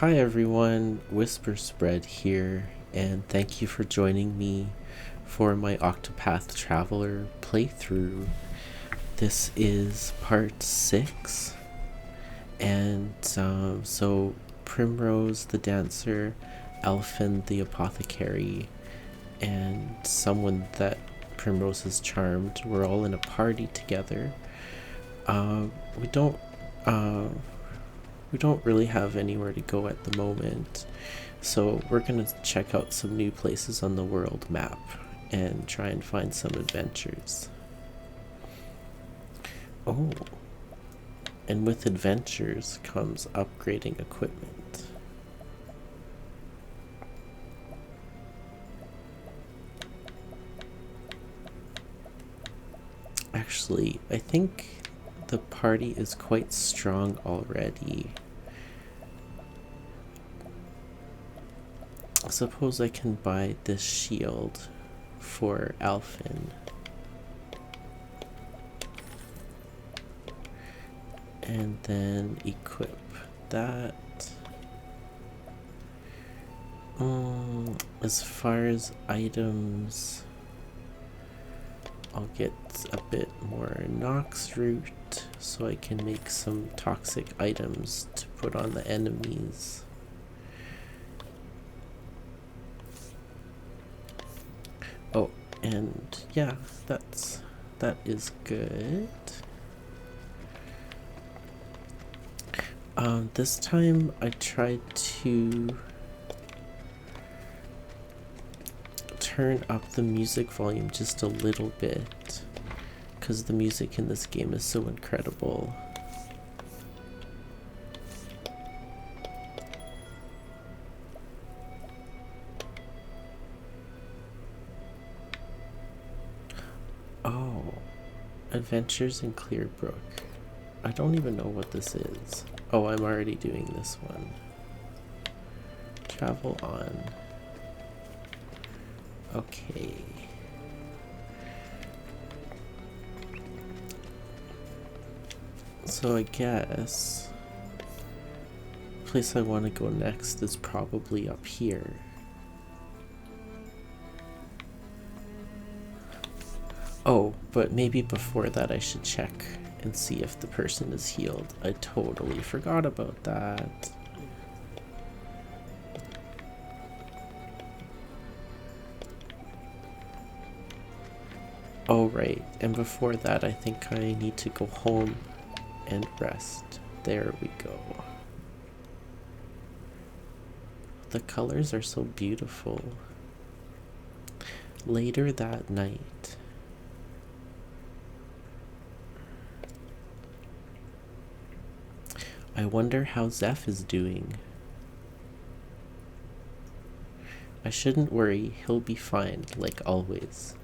Hi everyone, Whisper Spread here, and thank you for joining me for my Octopath Traveler playthrough. This is part 6, and so Primrose the Dancer, Elfin the Apothecary, and someone that Primrose has charmed, we're all in a party together. We don't we don't really have anywhere to go at the moment, so we're gonna check out some new places on the world map and try and find some adventures. Oh, and with adventures comes upgrading equipment. Actually, I think the party is quite strong already. I suppose I can buy this shield for Alfin. And then equip that. As far as items, I'll get a bit more Nox root so I can make some toxic items to put on the enemies. Oh, and yeah, that is good. This time I tried to turn up the music volume just a little bit because the music in this game is so incredible. Oh, Adventures in Clearbrook. I don't even know what this is. Oh, I'm already doing this one. Travel on. Okay. So I guess the place I want to go next is probably up here. Oh, but maybe before that I should check and see if the person is healed. I totally forgot about that. Oh, right. And before that, I think I need to go home and rest. There we go. The colors are so beautiful. Later that night. I wonder how Zeph is doing. I shouldn't worry, he'll be fine, like always.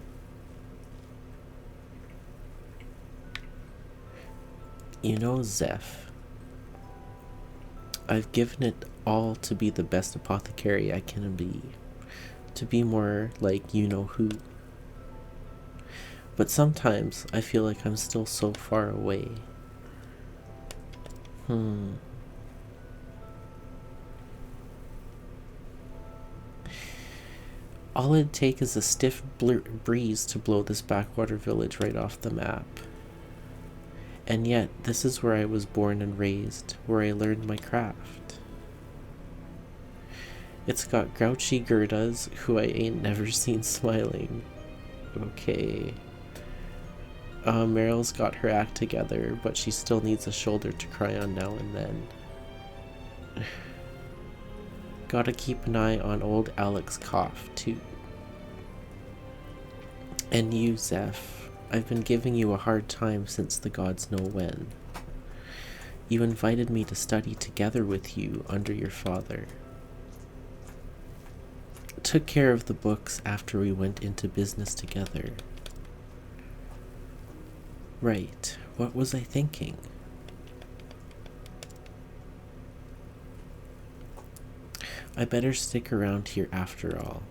You know, Zeph, I've given it all to be the best apothecary I can be. To be more like you-know-who. But sometimes I feel like I'm still so far away. All it'd take is a stiff breeze to blow this backwater village right off the map. And yet, this is where I was born and raised, where I learned my craft. It's got grouchy Gerdas, who I ain't never seen smiling. Okay. Meryl's got her act together, but she still needs a shoulder to cry on now and then. Gotta keep an eye on old Alec's cough, too. And you, Zeph, I've been giving you a hard time since the gods know when. You invited me to study together with you under your father. Took care of the books after we went into business together. Right, what was I thinking? I better stick around here after all.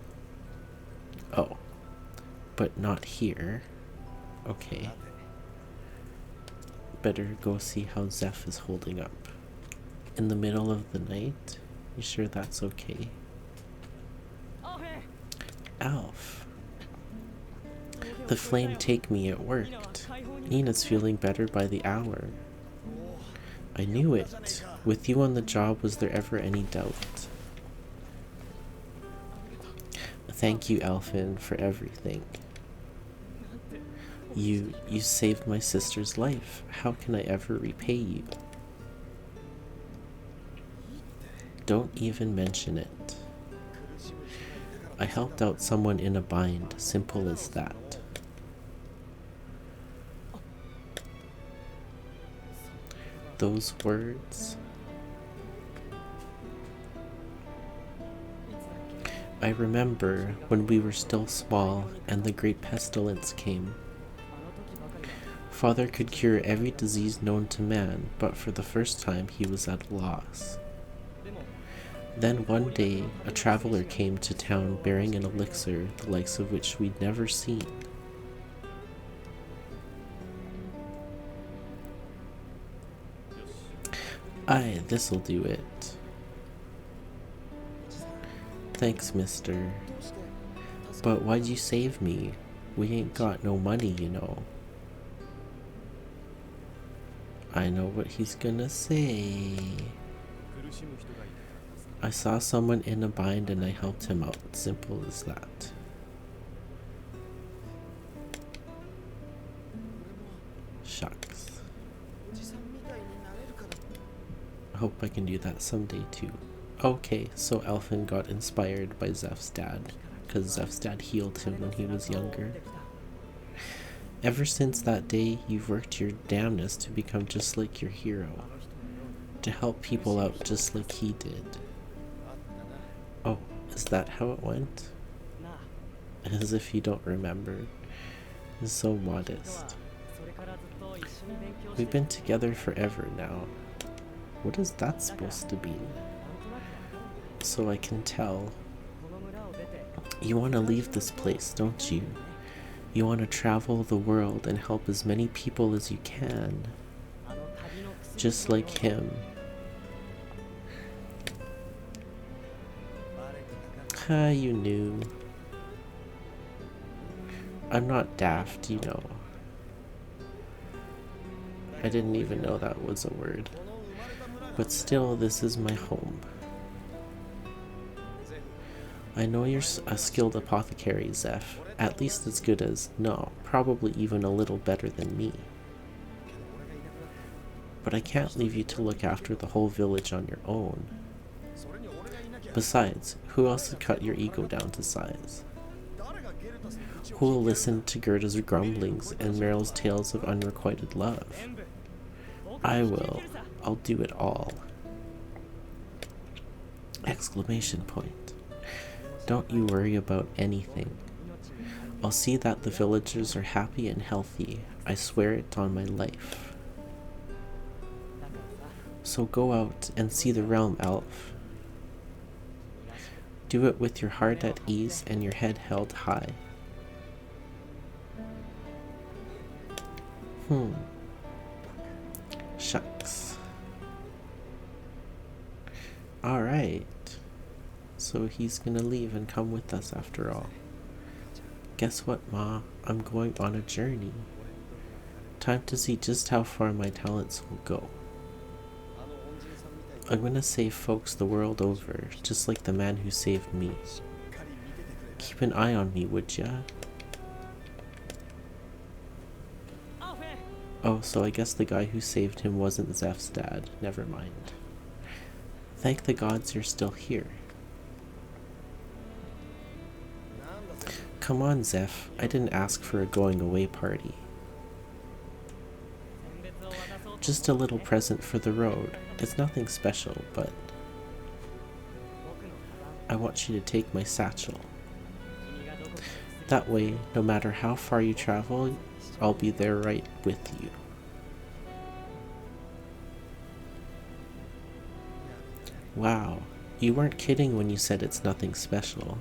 Oh, but not here. Okay. Better go see how Zeph is holding up. In the middle of the night? You sure that's okay? Alf. The flame take me, it worked. Nina's feeling better by the hour. I knew it. With you on the job, was there ever any doubt? Thank you, Alfin, for everything. You saved my sister's life. How can I ever repay you? Don't even mention it. I helped out someone in a bind, simple as that. Those words. I remember when we were still small and the great pestilence came. Father could cure every disease known to man, but for the first time he was at a loss. Then one day, a traveler came to town bearing an elixir the likes of which we'd never seen. Aye, this'll do it. Thanks, mister. But why'd you save me? We ain't got no money, you know. I know what he's gonna say. I saw someone in a bind and I helped him out. Simple as that. Shucks. I hope I can do that someday too. Okay, so Elfin got inspired by Zeph's dad, because Zeph's dad healed him when he was younger. Ever since that day, you've worked your damnedest to become just like your hero, to help people out just like he did. Oh, is that how it went? As if you don't remember. It's so modest. We've been together forever now. What is that supposed to be? So I can tell. You want to leave this place, don't you? You want to travel the world and help as many people as you can. Just like him. Ah, you knew. I'm not daft, you know. I didn't even know that was a word. But still, this is my home. I know you're a skilled apothecary, Zeph. At least as good as, no, probably even a little better than me. But I can't leave you to look after the whole village on your own. Besides, who else would cut your ego down to size? Who will listen to Gerda's grumblings and Meryl's tales of unrequited love? I will. I'll do it all. Exclamation point. Don't you worry about anything. I'll see that the villagers are happy and healthy. I swear it on my life. So go out and see the realm, Elf. Do it with your heart at ease and your head held high. Shucks. Alright. So he's gonna leave and come with us after all. Guess what, Ma? I'm going on a journey. Time to see just how far my talents will go. I'm gonna save folks the world over, just like the man who saved me. Keep an eye on me, would ya? Oh, so I guess the guy who saved him wasn't Zeph's dad. Never mind. Thank the gods you're still here. Come on, Zeph. I didn't ask for a going away party. Just a little present for the road. It's nothing special, but I want you to take my satchel. That way, no matter how far you travel, I'll be there right with you. Wow, you weren't kidding when you said it's nothing special.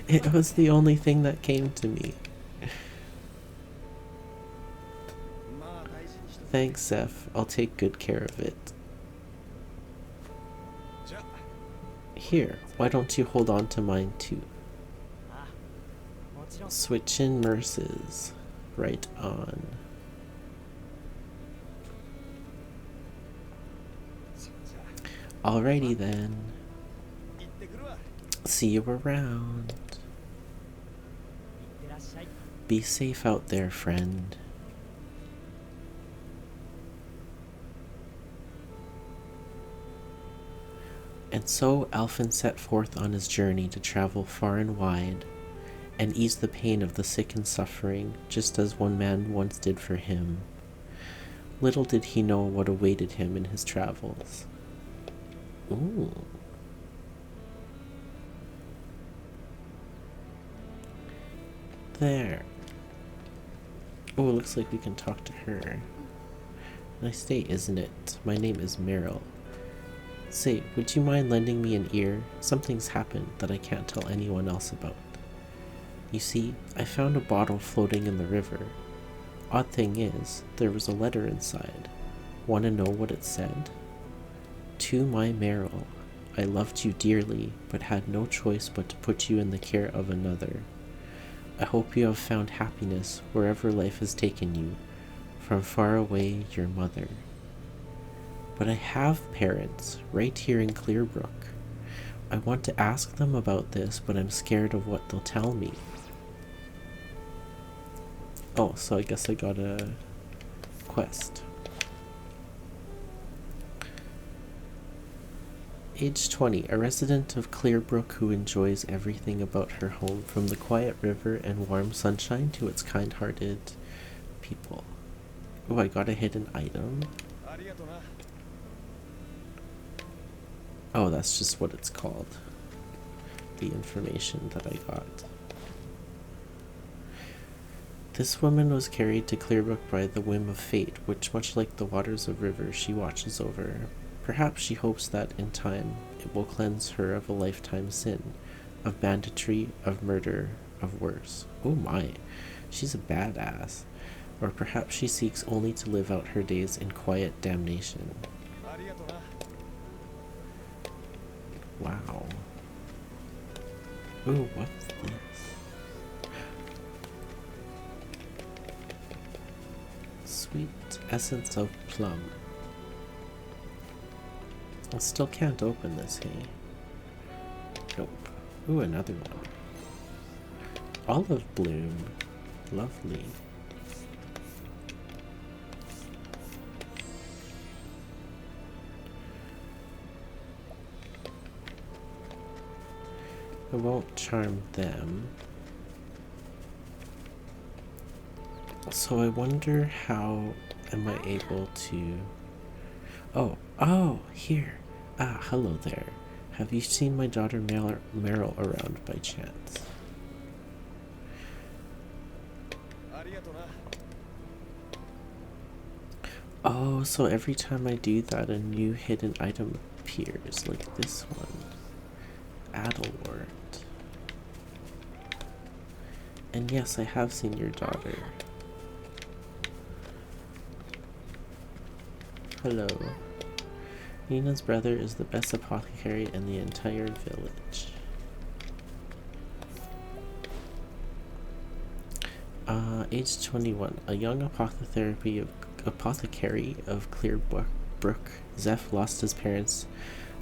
It was the only thing that came to me. Thanks, Zeph. I'll take good care of it. Here, why don't you hold on to mine too? Switch in nurses. Right on. Alrighty then. See you around. Be safe out there, friend. And so Alphen set forth on his journey to travel far and wide, and ease the pain of the sick and suffering, just as one man once did for him. Little did he know what awaited him in his travels. Ooh. There. Oh, it looks like we can talk to her. Nice day, isn't it? My name is Meryl. Say, would you mind lending me an ear? Something's happened that I can't tell anyone else about. You see, I found a bottle floating in the river. Odd thing is, there was a letter inside. Want to know what it said? To my Meryl, I loved you dearly, but had no choice but to put you in the care of another. I hope you have found happiness wherever life has taken you. From far away, your mother. But I have parents right here in Clearbrook. I want to ask them about this, but I'm scared of what they'll tell me. Oh, so I guess I got a quest. Age 20, a resident of Clearbrook who enjoys everything about her home, from the quiet river and warm sunshine to its kind-hearted people. Oh, I got a hidden item. Oh, that's just what it's called. The information that I got. This woman was carried to Clearbrook by the whim of fate, which, much like the waters of rivers, she watches over. Perhaps she hopes that, in time, it will cleanse her of a lifetime sin, of banditry, of murder, of worse. Oh my, she's a badass. Or perhaps she seeks only to live out her days in quiet damnation. Wow. Ooh, what's this? Sweet essence of plum. I still can't open this, hey? Nope. Ooh, another one. Olive bloom. Lovely. I won't charm them. So I wonder how am I able to... Oh, here. Ah, hello there. Have you seen my daughter Meryl around by chance? Oh, so every time I do that, a new hidden item appears, like this one. Adelwort. And yes, I have seen your daughter. Hello. Nina's brother is the best apothecary in the entire village. Age 21. A young apothecary of Clearbrook, Zeph lost his parents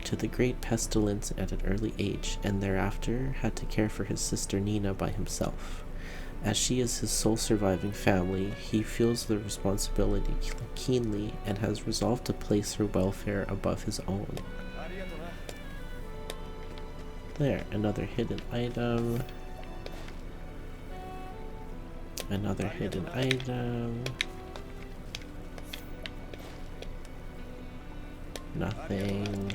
to the great pestilence at an early age, and thereafter had to care for his sister Nina by himself. As she is his sole surviving family, he feels the responsibility keenly and has resolved to place her welfare above his own. There, another hidden item. Another hidden item. Nothing.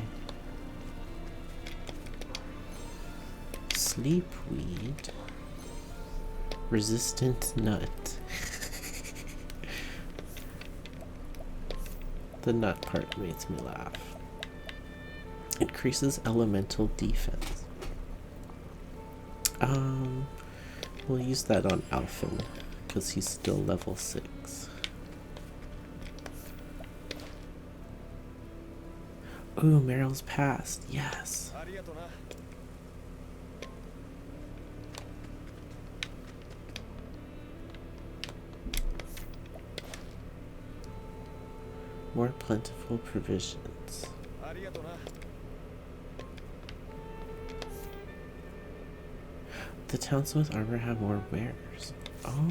Sleepweed. Resistant nut. The nut part makes me laugh. Increases elemental defense. We'll use that on Alphen, because he's still level 6. Ooh, Meryl's past. Yes. More plentiful provisions. The towns with armor have more wares. Oh.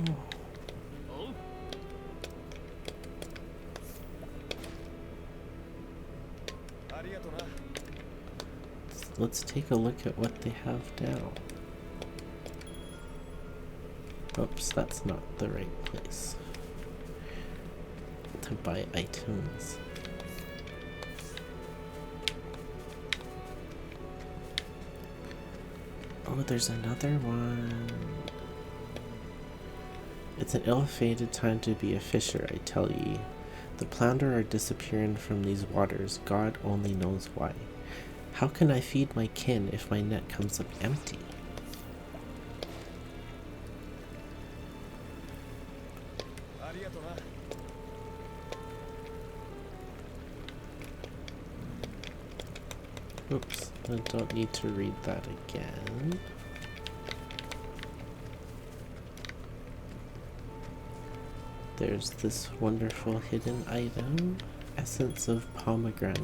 Let's take a look at what they have now. Oops, that's not the right place to buy items. Oh, there's another one. It's an ill-fated time to be a fisher, I tell ye. The plunder are disappearing from these waters, God only knows why. How can I feed my kin if my net comes up empty? Oops, I don't need to read that again. There's this wonderful hidden item, Essence of Pomegranate.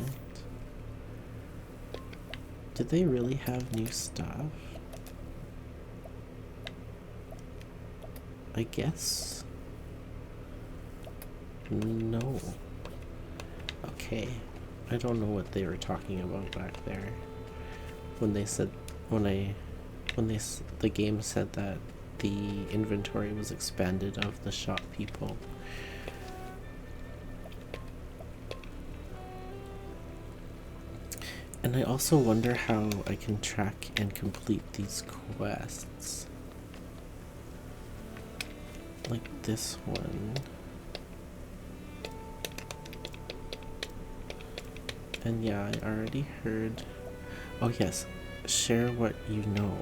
Did they really have new stuff? I guess. No. Okay. I don't know what they were talking about back there. When they said, the game said that the inventory was expanded of the shop people. And I also wonder how I can track and complete these quests. Like this one. And yeah, I already heard. Oh yes, share what you know.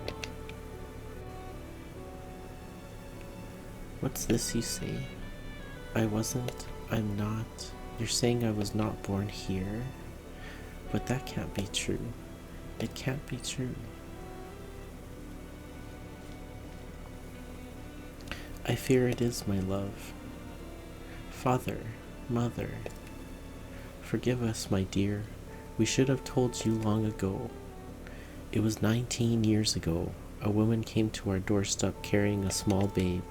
What's this you say? I'm not. You're saying I was not born here? But that can't be true. It can't be true. I fear it is, my love. Father, mother, forgive us, my dear. We should have told you long ago. It was 19 years ago. A woman came to our doorstep carrying a small babe.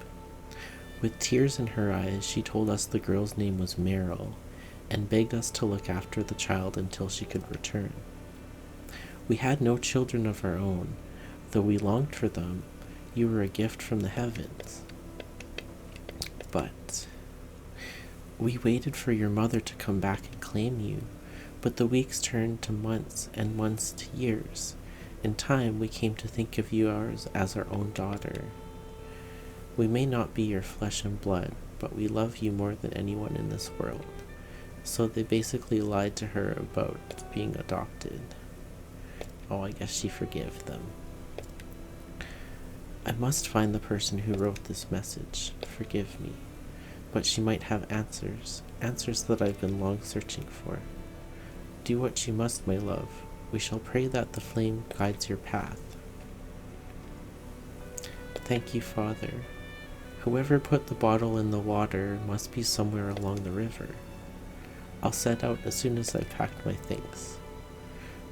With tears in her eyes, she told us the girl's name was Meryl, and begged us to look after the child until she could return. We had no children of our own, though we longed for them. You were a gift from the heavens. But we waited for your mother to come back and claim you, but the weeks turned to months and months to years. In time, we came to think of you as our own daughter. We may not be your flesh and blood, but we love you more than anyone in this world. So they basically lied to her about being adopted. Oh, I guess she forgave them. I must find the person who wrote this message. Forgive me. But she might have answers. Answers that I've been long searching for. Do what you must, my love. We shall pray that the flame guides your path. Thank you, Father. Whoever put the bottle in the water must be somewhere along the river. I'll set out as soon as I've packed my things.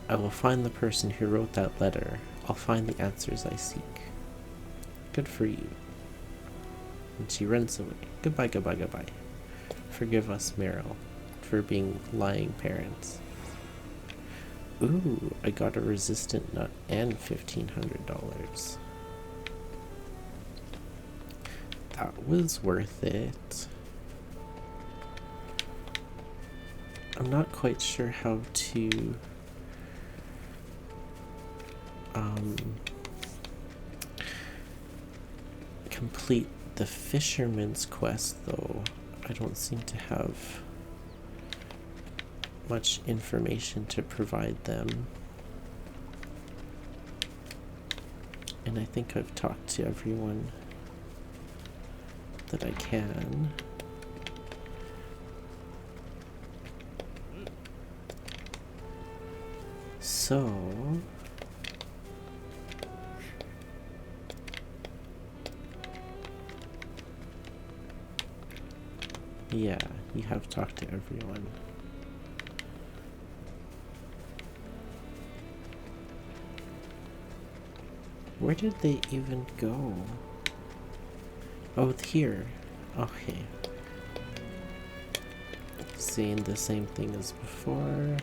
I will find the person who wrote that letter. I'll find the answers I seek. Good for you. And she runs away. Goodbye, goodbye, goodbye. Forgive us, Meryl, for being lying parents. Ooh, I got a resistant nut and $1,500. That was worth it. I'm not quite sure how to complete the fisherman's quest, though. I don't seem to have much information to provide them. And I think I've talked to everyone that I can. So yeah, you have talked to everyone. Where did they even go? Oh, here. Okay. Seeing the same thing as before.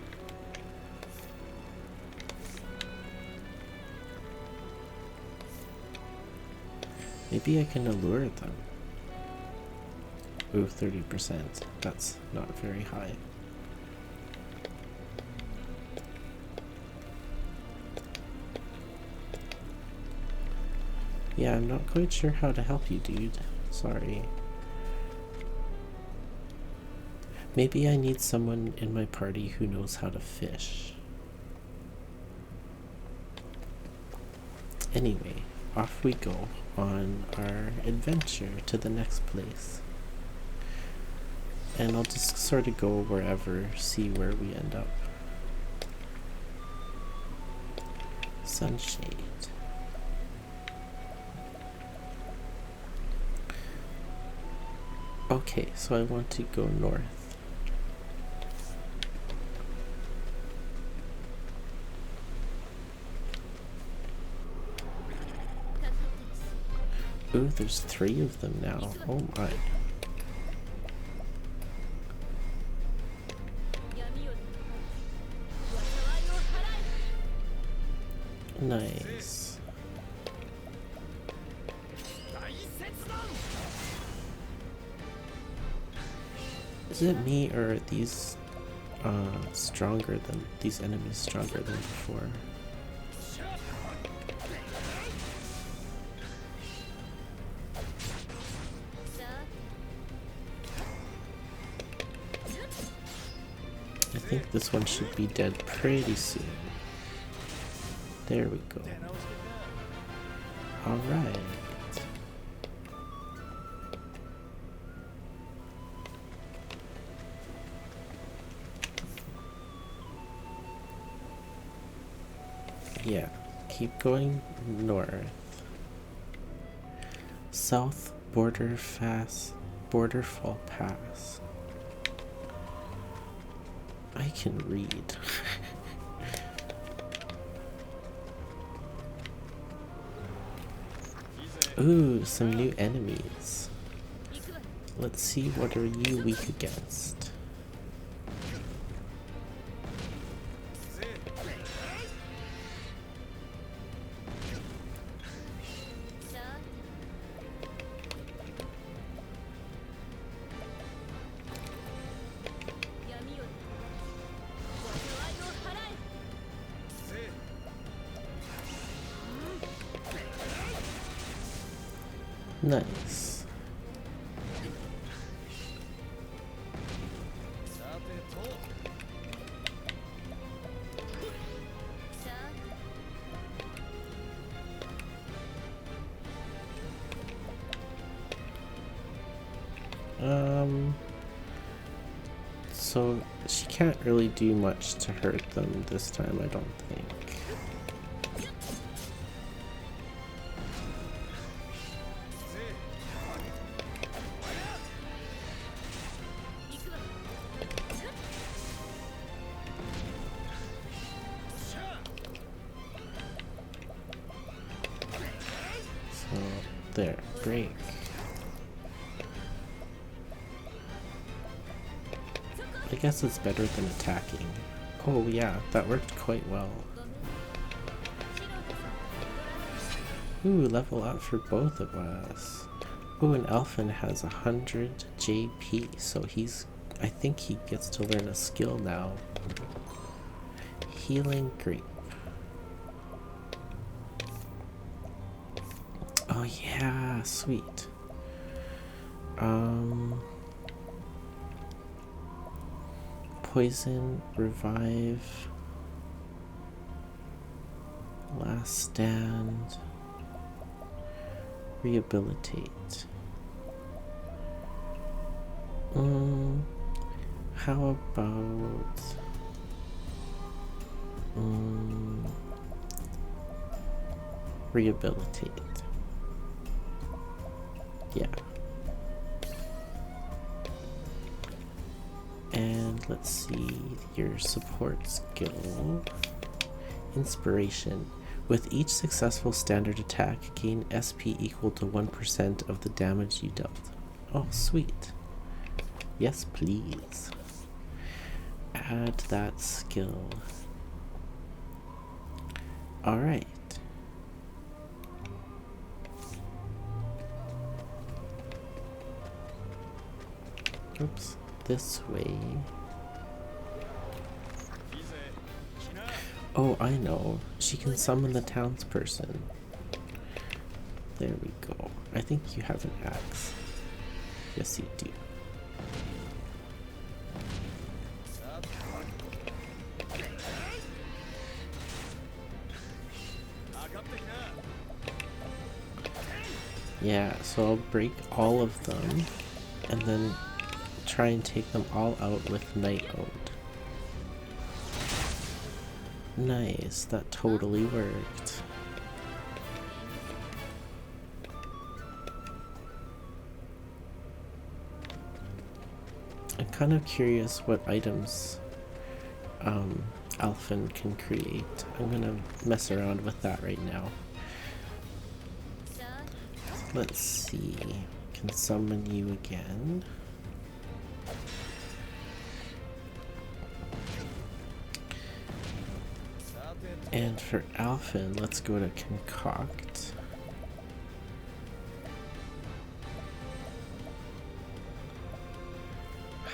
Maybe I can allure them. Ooh, 30%. That's not very high. Yeah, I'm not quite sure how to help you, dude. Sorry. Maybe I need someone in my party who knows how to fish. Anyway, off we go on our adventure to the next place. And I'll just sort of go wherever, see where we end up. Sunshade. Okay, so I want to go north. Ooh, there's 3 of them now. Oh my. Nice. Is it me or are these stronger than these enemies stronger than before? I think this one should be dead pretty soon. There we go. Alright. Yeah, keep going north. South Borderfall Pass. I can read. Ooh, some new enemies. Let's see, what are you weak against? Nice. So she can't really do much to hurt them this time, I don't think. So there, break. I guess it's better than attacking. Oh yeah, that worked quite well. Ooh, level up for both of us. Ooh, and Elfin has 100 JP, so I think he gets to learn a skill now. Healing Grape. Oh yeah, sweet. Poison, revive, last stand, rehabilitate. How about Rehabilitate. Yeah. And let's see your support skill. Inspiration. With each successful standard attack, gain SP equal to 1% of the damage you dealt. Oh, sweet. Yes, please. Add that skill. Alright. Oops, this way. Oh, I know. She can summon the townsperson. There we go. I think you have an axe. Yes, you do. Yeah, so I'll break all of them and then try and take them all out with Night Owned. Nice, that totally worked. I'm kind of curious what items Alphen can create. I'm gonna mess around with that right now. Let's see, can summon you again. And for Alphen, let's go to Concoct.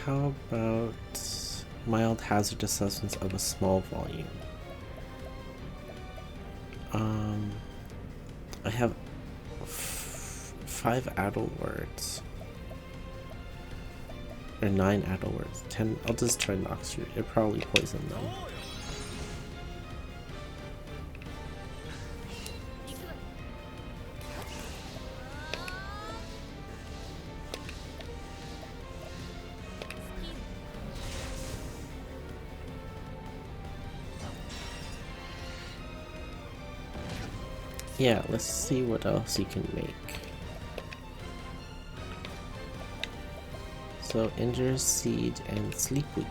How about mild hazardous substance of a small volume? I have 5 adult words. Or 9 adult words. 10. I'll just try Noxroot. It probably poisoned them. Yeah, let's see what else you can make. So, Injure Seed and Sleepweed.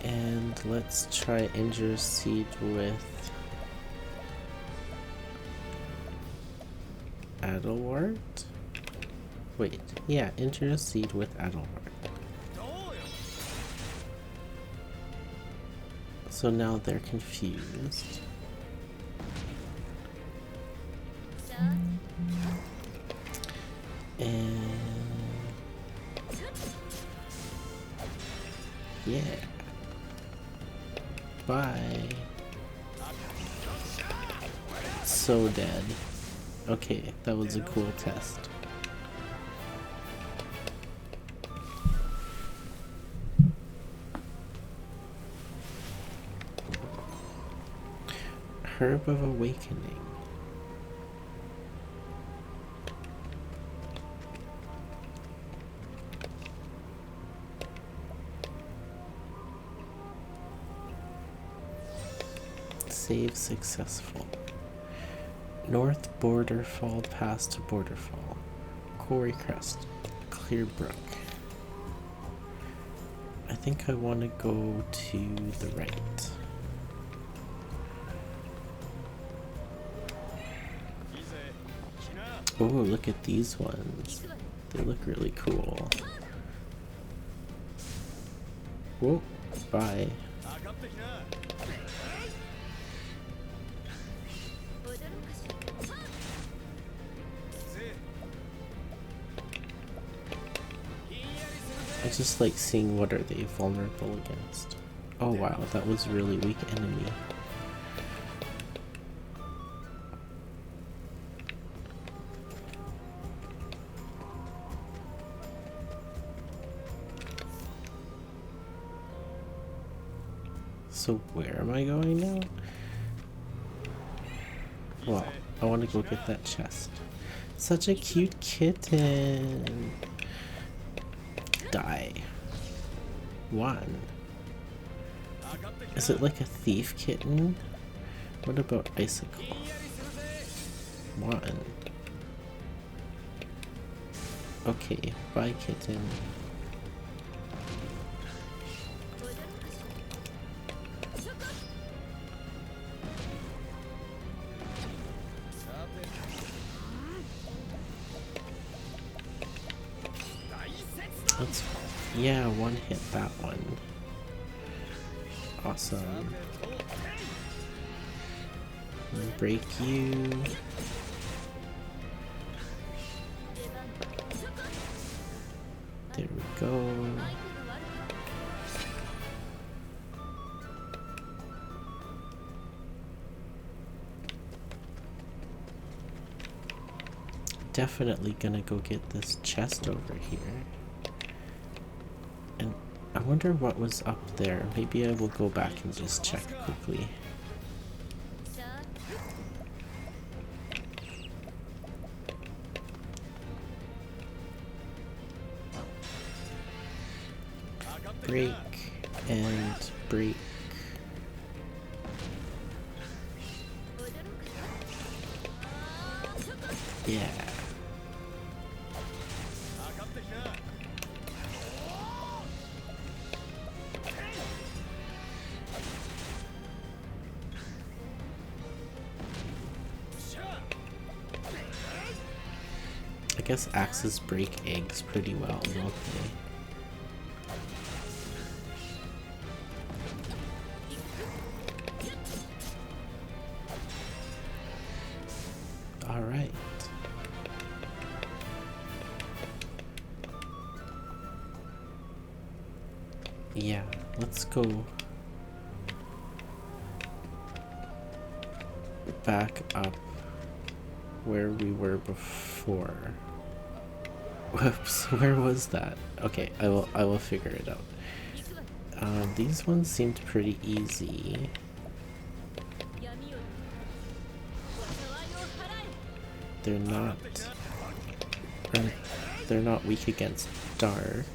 And let's try Injure Seed with Adelwart. Wait, yeah, Injure Seed with Adelwart. So now they're confused. And yeah. Bye. So dead. Okay, that was a cool test. Herb of Awakening. Save successful. North Borderfall Pass to Borderfall. Quarry Crest. Clearbrook. I think I want to go to the right. Oh, look at these ones. They look really cool. Whoa, bye. I just like seeing what are they vulnerable against. Oh wow, that was a really weak enemy. So where am I going now? Well, I want to go get that chest. Such a cute kitten. Die. One. Is it like a thief kitten? What about icicle? One. Okay, bye kitten. Let's, yeah, one hit that one. Awesome. Break you. There we go. Definitely gonna go get this chest over here. And I wonder what was up there. Maybe I will go back and just check quickly. Break and break. Yeah. I guess axes break eggs pretty well, don't they? Alright. Yeah, let's go back up where we were before. Whoops, where was that? Okay, I will figure it out. These ones seemed pretty easy. They're not weak against dark.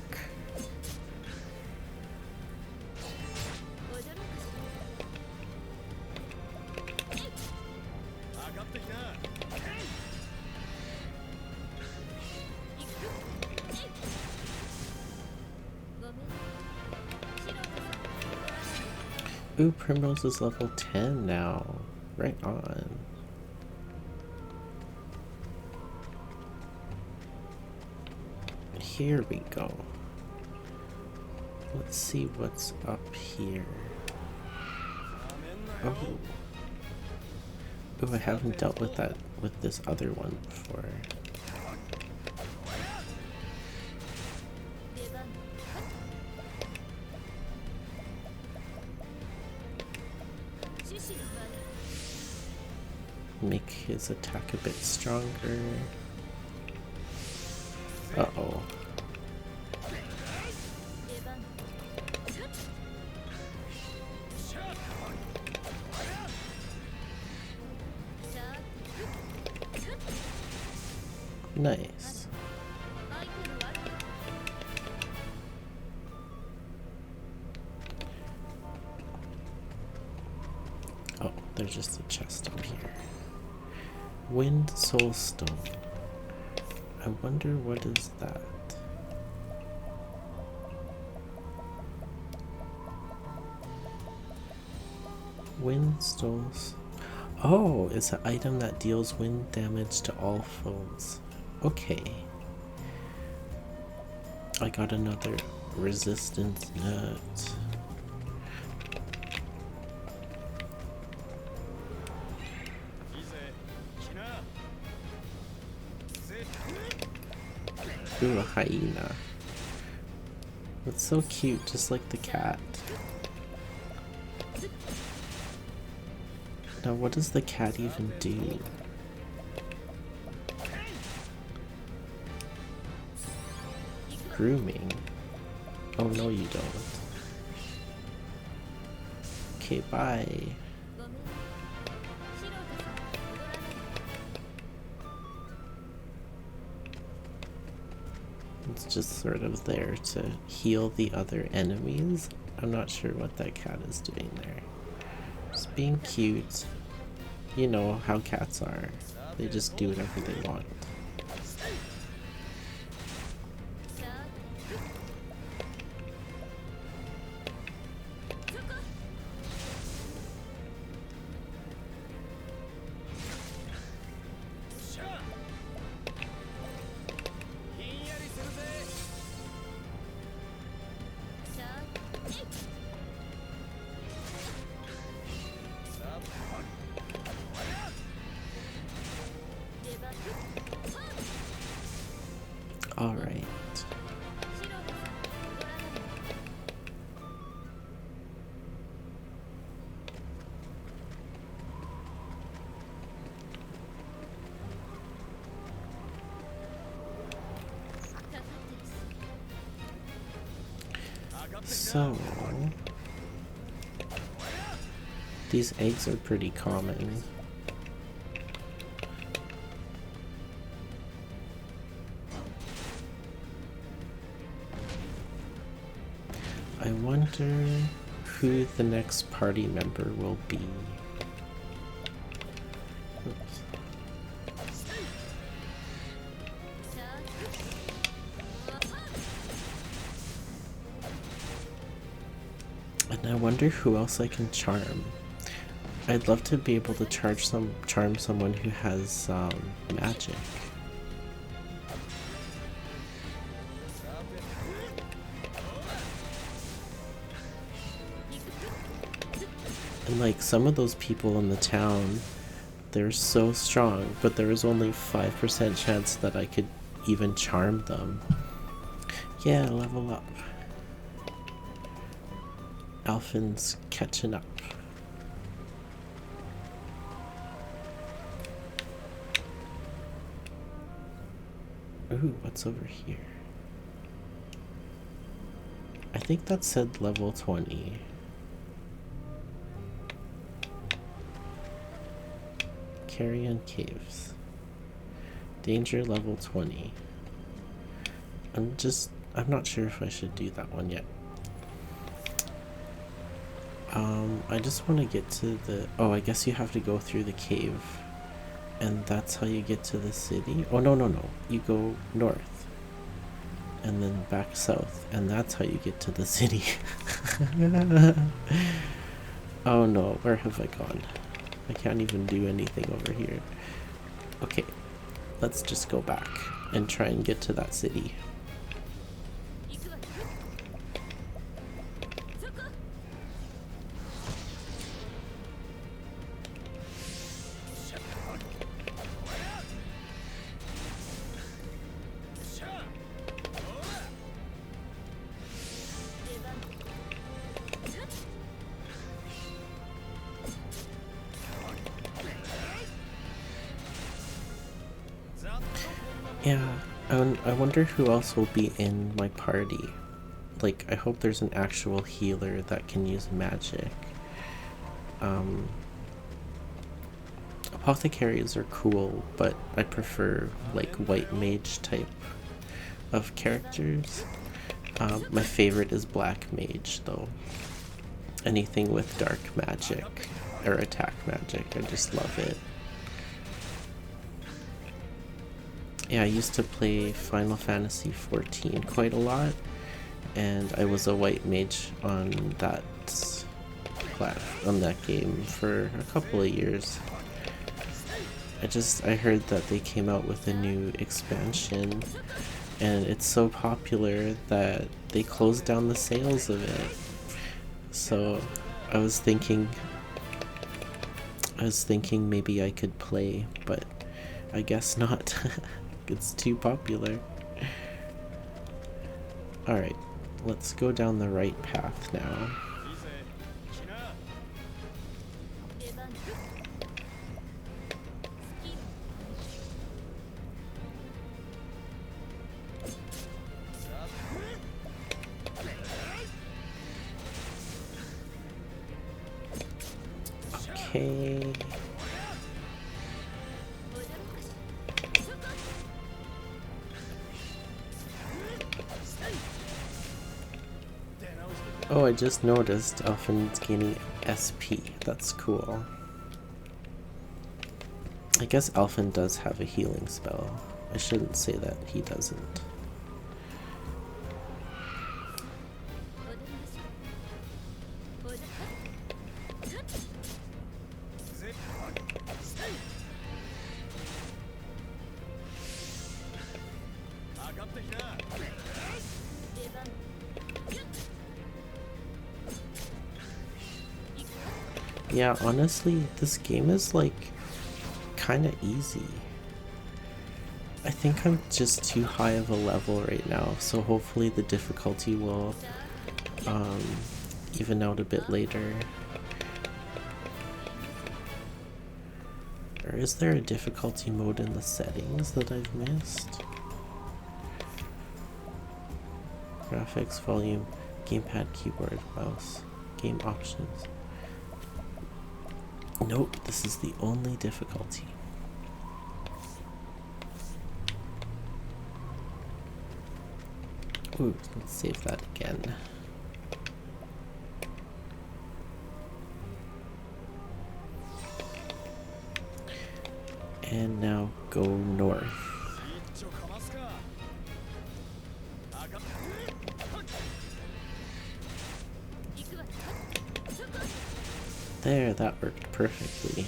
Ooh, Primrose is level 10 now. Right on. Here we go. Let's see what's up here. Oh. Ooh, I haven't dealt with that with this other one before. Make his attack a bit stronger. Uh-oh. Nice. Oh, there's just a chest up here. Wind Soulstone. I wonder what is that? Wind Souls. Oh, it's an item that deals wind damage to all foes. Okay. I got another resistance nut. Ooh, a hyena. That's so cute, just like the cat. Now, what does the cat even do? Grooming? Oh, no, you don't. Okay, bye. it's just sort of there to heal the other enemies. I'm not sure what that cat is doing there. Just being cute. You know how cats are. They just do whatever they want. All right. So, these eggs are pretty common. I wonder who the next party member will be. Oops. And I wonder who else I can charm. I'd love to be able to charm someone who has magic. And like some of those people in the town, they're so strong, but there was only 5% chance that I could even charm them. Yeah, level up. Alphin's catching up. Ooh, what's over here? I think that said level 20. Carrion Caves. Danger level 20. I'm not sure if I should do that one yet. I just want to get to the... Oh, I guess you have to go through the cave. And that's how you get to the city? Oh, no. You go north. And then back south. And that's how you get to the city. Oh no, where have I gone? I can't even do anything over here. Okay, let's just go back and try and get to that city. Yeah, I wonder who else will be in my party. Like, I hope there's an actual healer that can use magic. Apothecaries are cool, but I prefer, like, white mage type of characters. My favorite is black mage, though. Anything with dark magic or attack magic, I just love it. Yeah, I used to play Final Fantasy XIV quite a lot, and I was a white mage on that game for a couple of years. I heard that they came out with a new expansion, and it's so popular that they closed down the sales of it. So I was thinking maybe I could play, but I guess not. It's too popular. Alright, let's go down the right path now. Okay. Oh, I just noticed Elfin's gaining SP. That's cool. I guess Elfin does have a healing spell. I shouldn't say that he doesn't. Yeah, honestly, this game is like kind of easy. I think I'm just too high of a level right now, so hopefully the difficulty will even out a bit later. Or is there a difficulty mode in the settings that I've missed? Graphics, volume, gamepad, keyboard, mouse, game options. Nope, this is the only difficulty. Ooh, let's save that again. And now go north. There, that worked perfectly.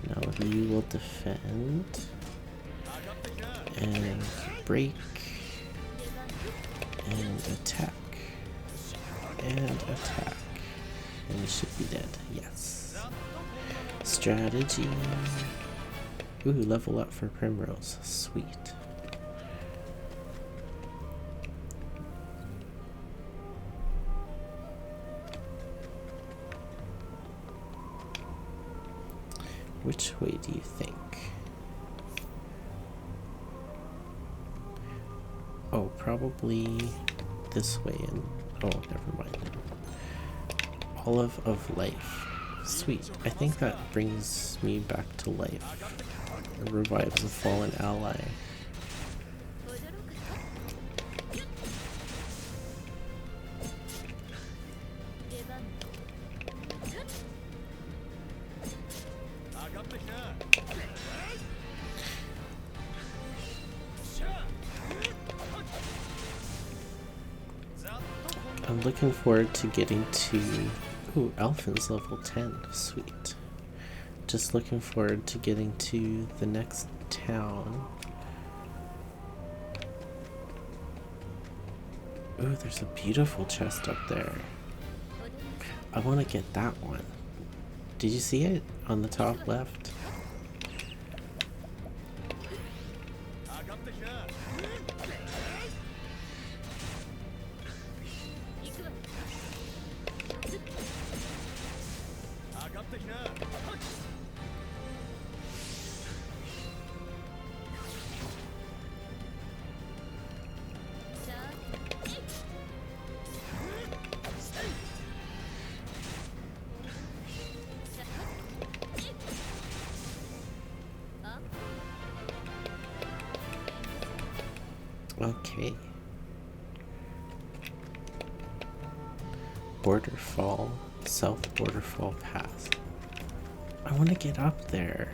Now you will defend and break and attack and attack, and you should be dead. Yes. Strategy. Ooh, level up for Primrose. Sweet. Which way do you think? Oh, probably this way and oh, never mind. Olive of Life. Sweet. I think that brings me back to life. It revives a fallen ally. I'm looking forward to getting to... Ooh, Elfin's level 10. Sweet. Just looking forward to getting to the next town. Ooh, there's a beautiful chest up there. I want to get that one. Did you see it on the top left? Okay. Borderfall, South Borderfall Pass. I want to get up there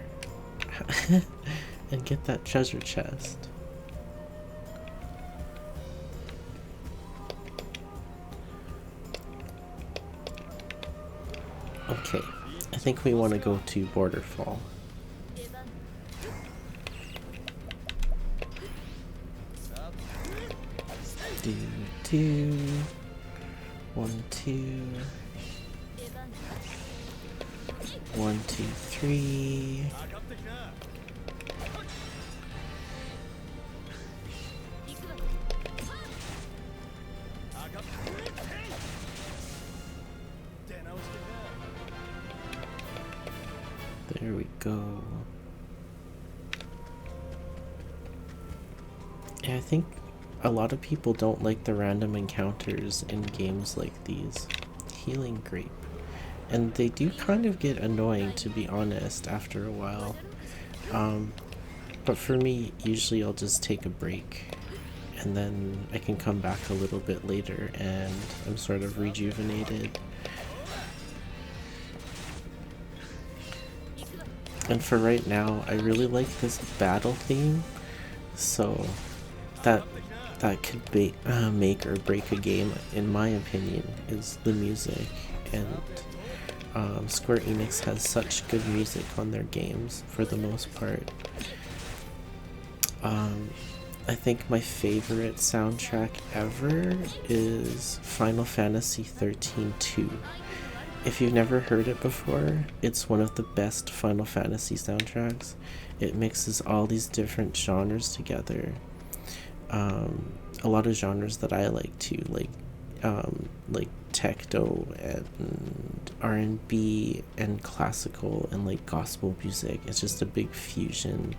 and get that treasure chest. Okay, I think we want to go to Borderfall. Do 1, 2, 1, 2, 3. There we go. Yeah, I think a lot of people don't like the random encounters in games like these. Healing Grape. And they do kind of get annoying, to be honest, after a while. But for me, usually I'll just take a break and then I can come back a little bit later and I'm sort of rejuvenated. And for right now, I really like this battle theme, so that could be make or break a game, in my opinion, is the music. And Square Enix has such good music on their games for the most part. I think my favorite soundtrack ever is Final Fantasy 13-2. If you've never heard it before, it's one of the best Final Fantasy soundtracks. It mixes all these different genres together. A lot of genres that I like too, like techno and R&B and classical and like gospel music. It's just a big fusion.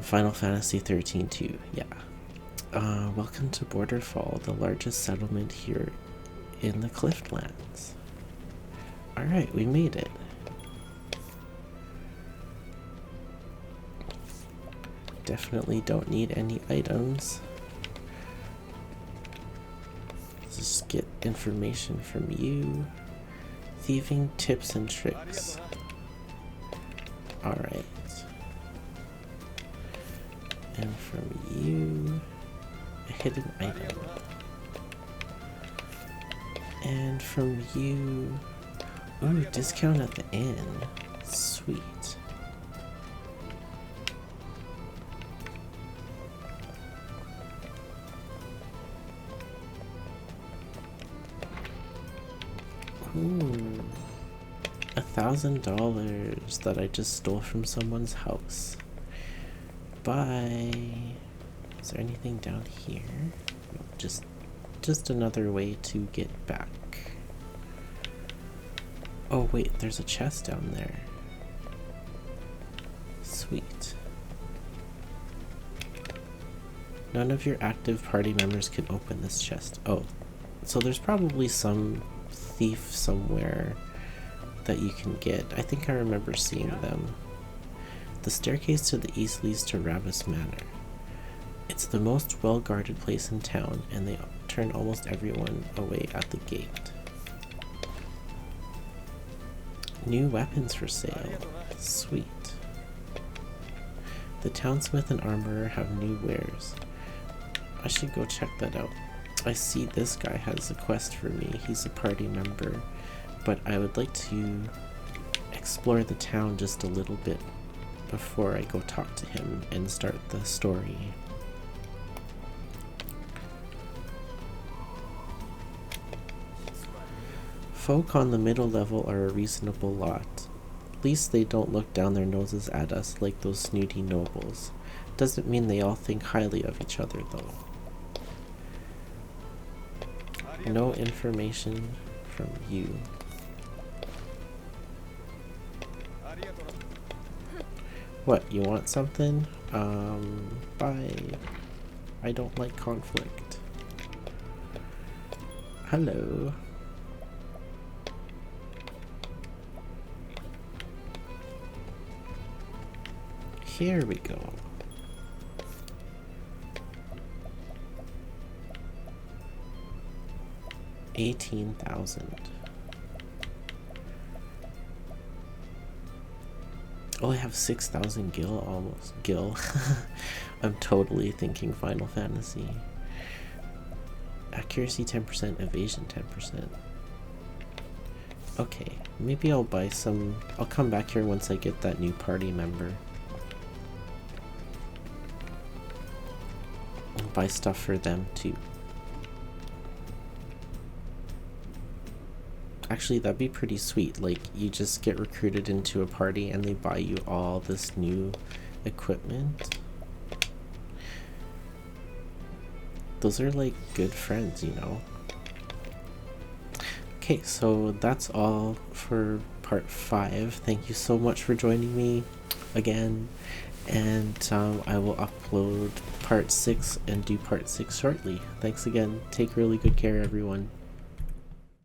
Final Fantasy 13-2, yeah. Welcome to Borderfall, the largest settlement here in the Cliftlands. Alright, we made it. Definitely don't need any items. Let's just get information from you. Thieving tips and tricks. Alright. And from you, a hidden item. And from you, ooh, discount at the end. Sweet. Ooh, $1,000 that I just stole from someone's house. Bye. Is there anything down here? No, just another way to get back. Oh wait, there's a chest down there. Sweet. None of your active party members can open this chest. Oh, so there's probably some thief somewhere that you can get. I think I remember seeing them. The staircase to the east leads to Ravis Manor. It's the most well-guarded place in town, and they turn almost everyone away at the gate. New weapons for sale. Sweet. The townsmith and armorer have new wares. I should go check that out. I see this guy has a quest for me. He's a party member, but I would like to explore the town just a little bit before I go talk to him and start the story. Folk on the middle level are a reasonable lot. At least they don't look down their noses at us like those snooty nobles. Doesn't mean they all think highly of each other, though. No information from you. What, you want something? Bye. I don't like conflict. Hello. Here we go. $18,000. Oh, I have 6,000 gil almost. Gil. I'm totally thinking Final Fantasy. Accuracy 10%, evasion 10%. Okay, maybe I'll buy some. I'll come back here once I get that new party member. I'll buy stuff for them too. Actually, that'd be pretty sweet. Like, you just get recruited into a party and they buy you all this new equipment. Those are like good friends, you know. Okay, so that's all for part 5. Thank you so much for joining me again. And I will upload part 6 and do part 6 shortly. Thanks again. Take really good care, everyone.